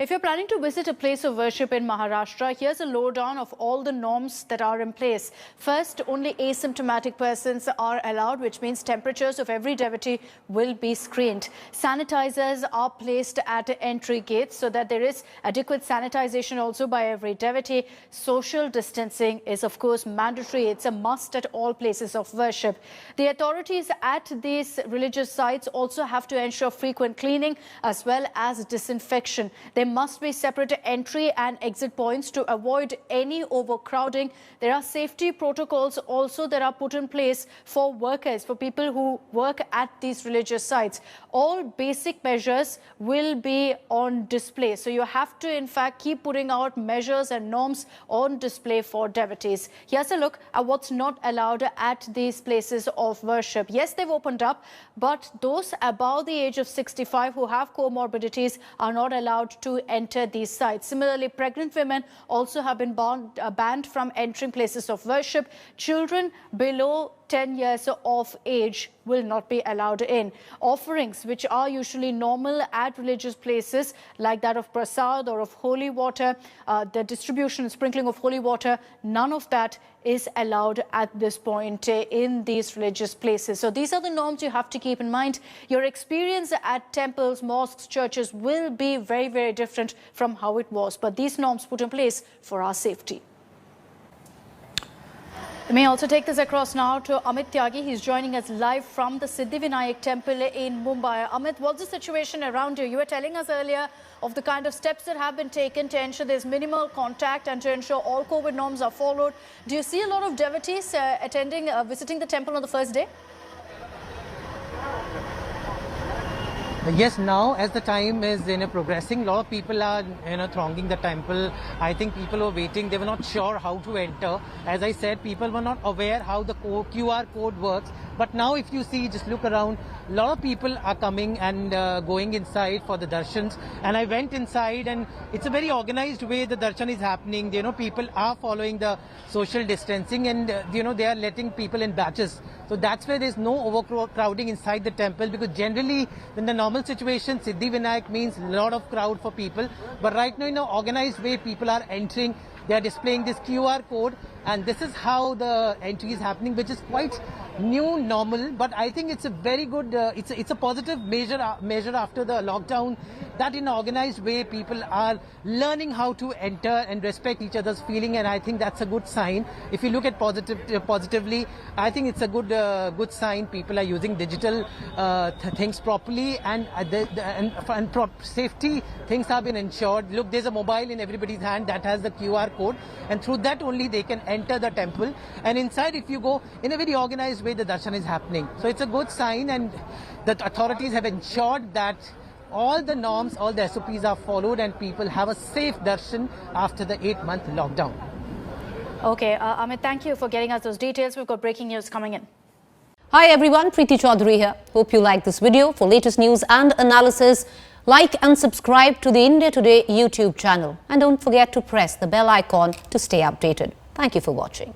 If you're planning to visit a place of worship in Maharashtra, here's a lowdown of all the norms that are in place. First, only asymptomatic persons are allowed, which means temperatures of every devotee will be screened. Sanitizers are placed at entry gates so that there is adequate sanitization also by every devotee. Social distancing is, of course, mandatory. It's a must at all places of worship. The authorities at these religious sites also have to ensure frequent cleaning as well as disinfection. There must be separate entry and exit points to avoid any overcrowding. There are safety protocols also that are put in place for workers, for people who work at these religious sites. All basic measures will be on display. So you have to, in fact, keep putting out measures and norms on display for devotees. Here's a look at what's not allowed at these places of worship. Yes, they've opened up, but those above the age of 65 who have comorbidities are not allowed to enter these sites. Similarly, pregnant women also have been banned from entering places of worship. Children below 10 years of age will not be allowed in. Offerings, which are usually normal at religious places, like that of prasad or of holy water, the distribution and sprinkling of holy water, none of that is allowed at this point in these religious places. So these are the norms you have to keep in mind. Your experience at temples, mosques, churches will be very, very different from how it was. But these norms put in place for our safety. We may also take this across now to Amit Tyagi. He's joining us live from the Siddhivinayak temple in Mumbai. Amit, what's the situation around you? You were telling us earlier of the kind of steps that have been taken to ensure there's minimal contact and to ensure all COVID norms are followed. Do you see a lot of devotees visiting the temple on the first day? Yes, now as the time is progressing, a lot of people are thronging the temple. I think people were waiting, they were not sure how to enter. As I said, people were not aware how the QR code works. But now if you see, just look around, a lot of people are coming and going inside for the darshans. And I went inside and it's a very organized way the darshan is happening. People are following the social distancing and they are letting people in batches. So that's why there's no overcrowding inside the temple, because generally in the normal situation, Siddhivinayak means a lot of crowd for people. But right now in an organized way, people are entering, they are displaying this QR code, and this is how the entry is happening, which is quite new normal. But I think it's a very good, it's a positive measure after the lockdown, that in an organized way people are learning how to enter and respect each other's feeling, and I think that's a good sign. If you look at positively, I think it's a good sign. People are using digital things properly, and safety things have been ensured. Look, there's a mobile in everybody's hand that has the QR code, and through that only they can enter the temple. And inside, if you go in a very organized way, the darshan is happening. So it's a good sign, and the authorities have ensured that all the norms, all the SOPs are followed, and people have a safe darshan after the 8-month lockdown. Okay, Amit, thank you for getting us those details. We've got breaking news coming in. Hi everyone, Preeti Chaudhary here. Hope you like this video. For latest news and analysis, like and subscribe to the India Today YouTube channel. And don't forget to press the bell icon to stay updated. Thank you for watching.